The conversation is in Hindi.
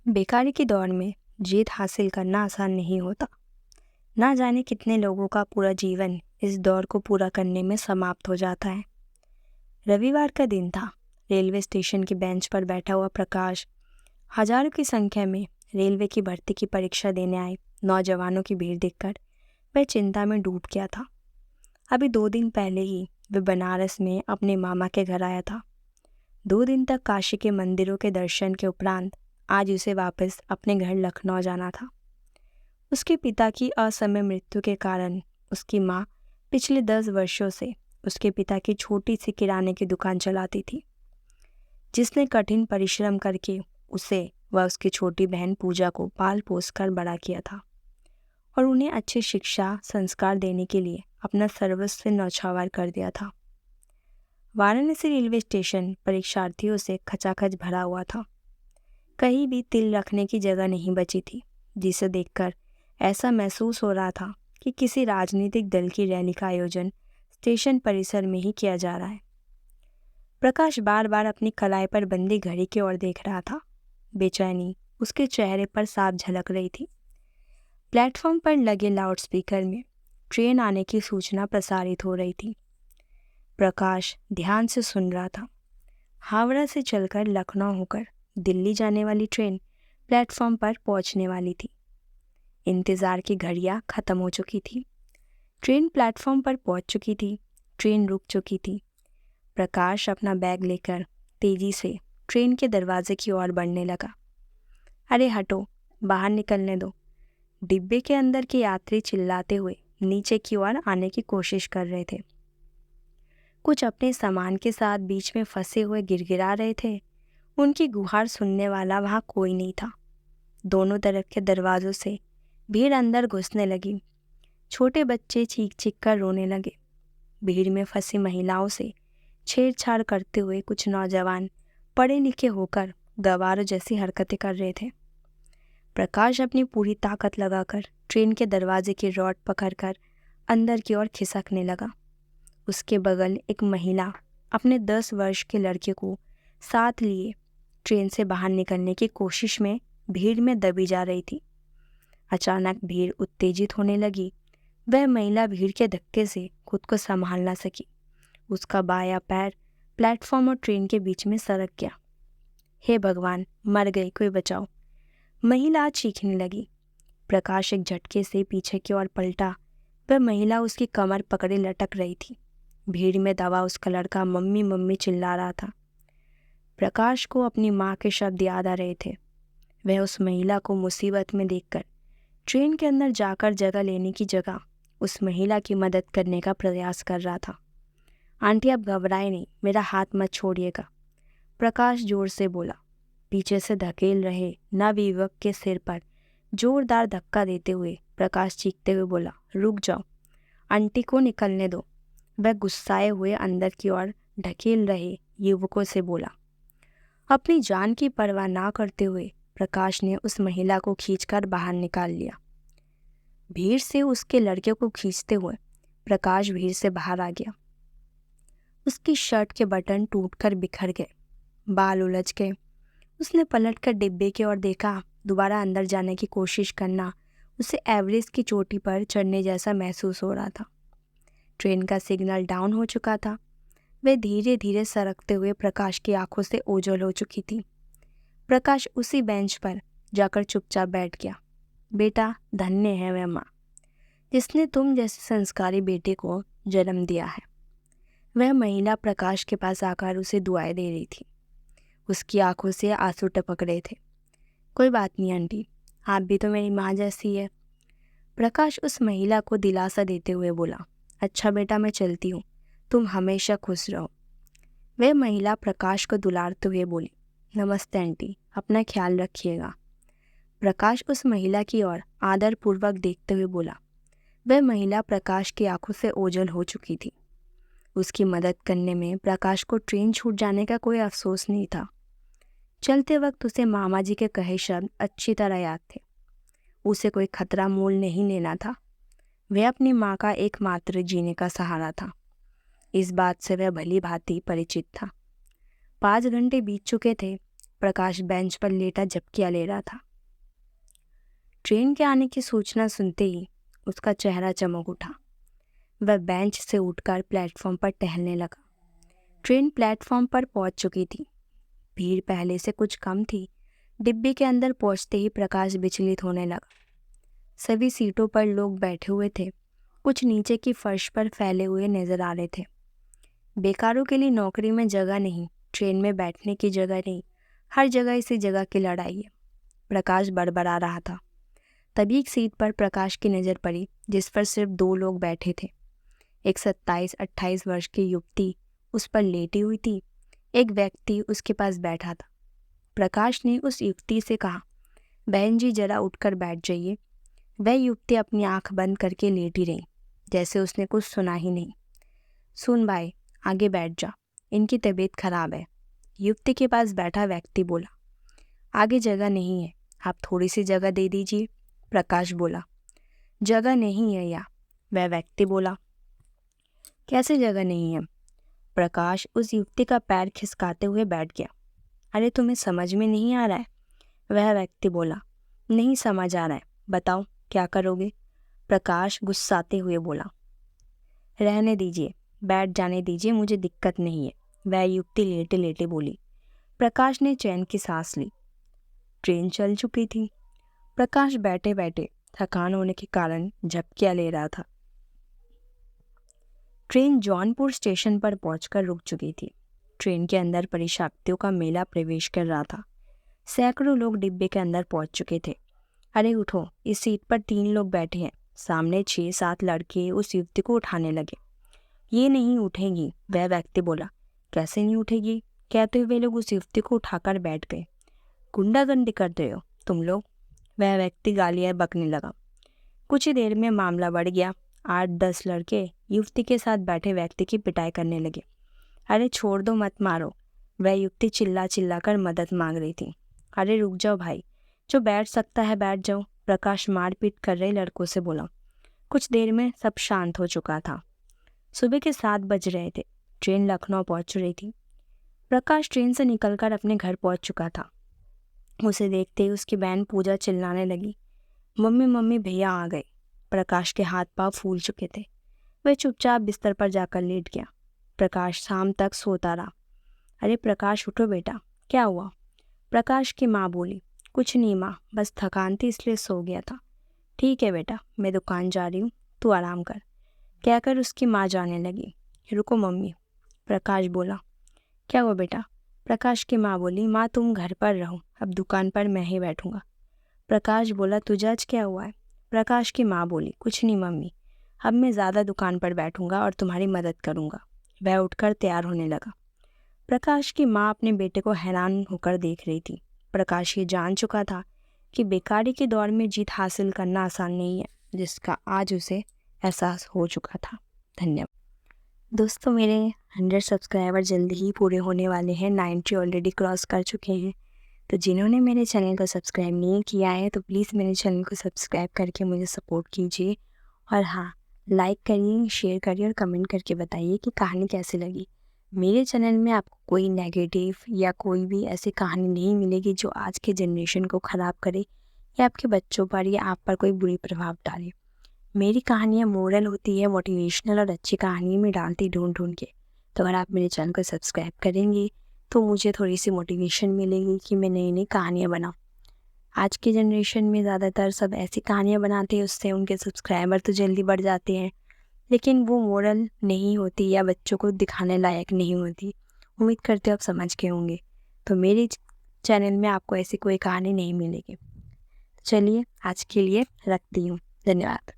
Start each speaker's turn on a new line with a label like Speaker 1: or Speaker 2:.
Speaker 1: बेकारी की दौड़ में जीत हासिल करना आसान नहीं होता। ना जाने कितने लोगों का पूरा जीवन इस दौड़ को पूरा करने में समाप्त हो जाता है। रविवार का दिन था। रेलवे स्टेशन की बेंच पर बैठा हुआ प्रकाश हजारों की संख्या में रेलवे की भर्ती की परीक्षा देने आए नौजवानों की भीड़ देखकर वह चिंता में डूब गया था। अभी 2 दिन पहले ही वह बनारस में अपने मामा के घर आया था। 2 दिन तक काशी के मंदिरों के दर्शन के उपरांत आज उसे वापस अपने घर लखनऊ जाना था। उसके पिता की असमय मृत्यु के कारण उसकी माँ पिछले 10 वर्षों से उसके पिता की छोटी सी किराने की दुकान चलाती थी, जिसने कठिन परिश्रम करके उसे व उसकी छोटी बहन पूजा को पाल पोस कर बड़ा किया था और उन्हें अच्छी शिक्षा संस्कार देने के लिए अपना सर्वस्व न्यौछावर कर दिया था। वाराणसी रेलवे स्टेशन परीक्षार्थियों से खचाखच भरा हुआ था। कहीं भी तिल रखने की जगह नहीं बची थी, जिसे देखकर ऐसा महसूस हो रहा था कि किसी राजनीतिक दल की रैली का आयोजन स्टेशन परिसर में ही किया जा रहा है। प्रकाश बार बार अपनी कलाई पर बंधी घड़ी की ओर देख रहा था। बेचैनी उसके चेहरे पर साफ झलक रही थी। प्लेटफॉर्म पर लगे लाउडस्पीकर में ट्रेन आने की सूचना प्रसारित हो रही थी। प्रकाश ध्यान से सुन रहा था। हावड़ा से चलकर लखनऊ होकर दिल्ली जाने वाली ट्रेन प्लेटफॉर्म पर पहुंचने वाली थी। इंतज़ार की घड़ियां खत्म हो चुकी थी। ट्रेन प्लेटफॉर्म पर पहुंच चुकी थी। ट्रेन रुक चुकी थी। प्रकाश अपना बैग लेकर तेजी से ट्रेन के दरवाजे की ओर बढ़ने लगा। अरे हटो, बाहर निकलने दो। डिब्बे के अंदर के यात्री चिल्लाते हुए नीचे की ओर आने की कोशिश कर रहे थे। कुछ अपने सामान के साथ बीच में फंसे हुए गिड़गिड़ा रहे थे। उनकी गुहार सुनने वाला वहाँ कोई नहीं था। दोनों तरफ के दरवाजों से भीड़ अंदर घुसने लगी। छोटे बच्चे चीख चीख कर रोने लगे। भीड़ में फंसी महिलाओं से छेड़छाड़ करते हुए कुछ नौजवान पढ़े लिखे होकर गवारों जैसी हरकतें कर रहे थे। प्रकाश अपनी पूरी ताकत लगाकर ट्रेन के दरवाजे की रॉड पकड़कर अंदर की ओर खिसकने लगा। उसके बगल एक महिला अपने 10 वर्ष के लड़के को साथ लिए ट्रेन से बाहर निकलने की कोशिश में भीड़ में दबी जा रही थी। अचानक भीड़ उत्तेजित होने लगी। वह महिला भीड़ के धक्के से खुद को संभाल ना सकी। उसका बायां पैर प्लेटफॉर्म और ट्रेन के बीच में सरक गया। हे भगवान, मर गई, कोई बचाओ, महिला चीखने लगी। प्रकाश एक झटके से पीछे की ओर पलटा। वह महिला उसकी कमर पकड़े लटक रही थी। भीड़ में दबा उसका लड़का मम्मी मम्मी चिल्ला रहा था। प्रकाश को अपनी माँ के शब्द याद आ रहे थे। वह उस महिला को मुसीबत में देखकर ट्रेन के अंदर जाकर जगह लेने की जगह उस महिला की मदद करने का प्रयास कर रहा था। आंटी, आप घबराए नहीं, मेरा हाथ मत छोड़िएगा, प्रकाश जोर से बोला। पीछे से धकेल रहे नवयुवक के सिर पर जोरदार धक्का देते हुए प्रकाश चीखते हुए बोला, रुक जाओ, आंटी को निकलने दो। वह गुस्साए हुए अंदर की ओर ढकेल रहे युवकों से बोला। अपनी जान की परवाह ना करते हुए प्रकाश ने उस महिला को खींचकर बाहर निकाल लिया। भीड़ से उसके लड़के को खींचते हुए प्रकाश भीड़ से बाहर आ गया। उसकी शर्ट के बटन टूटकर बिखर गए, बाल उलझ गए। उसने पलटकर डिब्बे की ओर देखा। दोबारा अंदर जाने की कोशिश करना उसे एवरेस्ट की चोटी पर चढ़ने जैसा महसूस हो रहा था। ट्रेन का सिग्नल डाउन हो चुका था। वह धीरे धीरे सरकते हुए प्रकाश की आंखों से ओझल हो चुकी थी। प्रकाश उसी बेंच पर जाकर चुपचाप बैठ गया। बेटा, धन्य है वह माँ जिसने तुम जैसे संस्कारी बेटे को जन्म दिया है। वह महिला प्रकाश के पास आकर उसे दुआएं दे रही थी। उसकी आंखों से आंसू टपक रहे थे। कोई बात नहीं आंटी, आप भी तो मेरी माँ जैसी है, प्रकाश उस महिला को दिलासा देते हुए बोला। अच्छा बेटा, मैं चलती हूँ, तुम हमेशा खुश रहो। वह महिला प्रकाश को दुलारते हुए बोली। नमस्ते आंटी, अपना ख्याल रखिएगा। प्रकाश उस महिला की ओर आदरपूर्वक देखते हुए बोला। वह महिला प्रकाश की आंखों से ओझल हो चुकी थी। उसकी मदद करने में प्रकाश को ट्रेन छूट जाने का कोई अफसोस नहीं था। चलते वक्त उसे मामा जी के कहे शब्द अच्छी तरह याद थे। उसे कोई खतरा मोल नहीं लेना था। वह अपनी माँ का एकमात्र जीने का सहारा था। इस बात से वह भली भांति परिचित था। 5 घंटे बीत चुके थे। प्रकाश बेंच पर लेटा झपकियां ले रहा था। ट्रेन के आने की सूचना सुनते ही उसका चेहरा चमक उठा। वह बेंच से उठकर प्लेटफॉर्म पर टहलने लगा। ट्रेन प्लेटफॉर्म पर पहुंच चुकी थी। भीड़ पहले से कुछ कम थी। डिब्बे के अंदर पहुंचते ही प्रकाश विचलित होने लगा। सभी सीटों पर लोग बैठे हुए थे। कुछ नीचे की फर्श पर फैले हुए नजर आ रहे थे। बेकारों के लिए नौकरी में जगह नहीं, ट्रेन में बैठने की जगह नहीं, हर जगह इसी जगह की लड़ाई है। प्रकाश बड़बड़ा रहा था। तभी एक सीट पर प्रकाश की नज़र पड़ी जिस पर सिर्फ 2 लोग बैठे थे। एक 27-28 वर्ष की युवती उस पर लेटी हुई थी। एक व्यक्ति उसके पास बैठा था। प्रकाश ने उस युवती से कहा, बहन जी जरा उठकर बैठ जाइए। वह युवती अपनी आंख बंद करके लेटी रही, जैसे उसने कुछ सुना ही नहीं। सुन भाई, आगे बैठ जा, इनकी तबीयत खराब है, युवती के पास बैठा व्यक्ति बोला। आगे जगह नहीं है, आप थोड़ी सी जगह दे दीजिए, प्रकाश बोला। जगह नहीं है या? वह व्यक्ति बोला। कैसे जगह नहीं है? प्रकाश उस युवती का पैर खिसकाते हुए बैठ गया। अरे तुम्हें समझ में नहीं आ रहा है? वह व्यक्ति बोला। नहीं समझ आ रहा है, बताओ क्या करोगे? प्रकाश गुस्साते हुए बोला। रहने दीजिए, बैठ जाने दीजिए, मुझे दिक्कत नहीं है, वह युवती लेटे लेटे बोली। प्रकाश ने चैन की सांस ली। ट्रेन चल चुकी थी। प्रकाश बैठे बैठे थकान होने के कारण झपकियां ले रहा था। ट्रेन जौनपुर स्टेशन पर पहुंचकर रुक चुकी थी। ट्रेन के अंदर परीक्षार्थियों का मेला प्रवेश कर रहा था। सैकड़ों लोग डिब्बे के अंदर पहुंच चुके थे। अरे उठो, इस सीट पर 3 लोग बैठे हैं। सामने 6-7 लड़के उस युवती को उठाने लगे। ये नहीं उठेगी, वह व्यक्ति बोला। कैसे नहीं उठेगी? कहते हुए लोग उस युवती को उठाकर बैठ गए। गुंडागर्दी करते हो तुम लोग, वह व्यक्ति गालियां बकने लगा। कुछ ही देर में मामला बढ़ गया। 8-10 लड़के युवती के साथ बैठे व्यक्ति की पिटाई करने लगे। अरे छोड़ दो, मत मारो, वह युवती चिल्ला चिल्ला कर मदद मांग रही थी। अरे रुक जाओ भाई, जो बैठ सकता है बैठ जाओ, प्रकाश मारपीट कर रहे लड़कों से बोला। कुछ देर में सब शांत हो चुका था। सुबह के 7 बज रहे थे। ट्रेन लखनऊ पहुंच रही थी। प्रकाश ट्रेन से निकलकर अपने घर पहुंच चुका था। उसे देखते ही उसकी बहन पूजा चिल्लाने लगी, मम्मी मम्मी भैया आ गए। प्रकाश के हाथ पांव फूल चुके थे। वह चुपचाप बिस्तर पर जाकर लेट गया। प्रकाश शाम तक सोता रहा। अरे प्रकाश उठो बेटा, क्या हुआ? प्रकाश की माँ बोली। कुछ नहीं माँ, बस थकान थी इसलिए सो गया था। ठीक है बेटा, मैं दुकान जा रही हूँ, तू आराम कर, कहकर उसकी माँ जाने लगी। रुको मम्मी, प्रकाश बोला। क्या हुआ बेटा? प्रकाश की माँ बोली, माँ तुम घर पर रहो, अब दुकान पर मैं ही बैठूंगा। प्रकाश बोला, तुझे आज क्या हुआ है? प्रकाश की माँ बोली, कुछ नहीं मम्मी, अब मैं ज़्यादा दुकान पर बैठूंगा और तुम्हारी मदद करूंगा। वह उठकर तैयार होने लगा। प्रकाश की माँ अपने बेटे को हैरान होकर देख रही थी। प्रकाश ये जान चुका था कि बेकारी के दौर में जीत हासिल करना आसान नहीं है, जिसका आज उसे एहसास हो चुका था। धन्यवाद दोस्तों। मेरे 100 सब्सक्राइबर जल्दी ही पूरे होने वाले हैं। 90 ऑलरेडी क्रॉस कर चुके हैं। तो जिन्होंने मेरे चैनल को सब्सक्राइब नहीं किया है तो प्लीज़ मेरे चैनल को सब्सक्राइब करके मुझे सपोर्ट कीजिए। और हाँ, लाइक करिए, शेयर करिए और कमेंट करके बताइए कि कहानी कैसी लगी। मेरे चैनल में आपको कोई नेगेटिव या कोई भी ऐसी कहानी नहीं मिलेगी जो आज के जनरेशन को ख़राब करे या आपके बच्चों पर या आप पर कोई बुरी प्रभाव डाले। मेरी कहानियाँ मोरल होती है, मोटिवेशनल और अच्छी कहानी में डालती ढूंढ ढूंढ के। तो अगर आप मेरे चैनल को सब्सक्राइब करेंगे तो मुझे थोड़ी सी मोटिवेशन मिलेगी कि मैं नई नई कहानियाँ बनाऊँ। आज की जनरेशन में ज़्यादातर सब ऐसी कहानियाँ बनाते हैं, उससे उनके सब्सक्राइबर तो जल्दी बढ़ जाते हैं, लेकिन वो मोरल नहीं होती या बच्चों को दिखाने लायक नहीं होती। उम्मीद करते हो आप समझ गए होंगे। तो मेरे चैनल में आपको ऐसी कोई कहानी नहीं मिलेगी। चलिए आज के लिए रखती हूँ। धन्यवाद।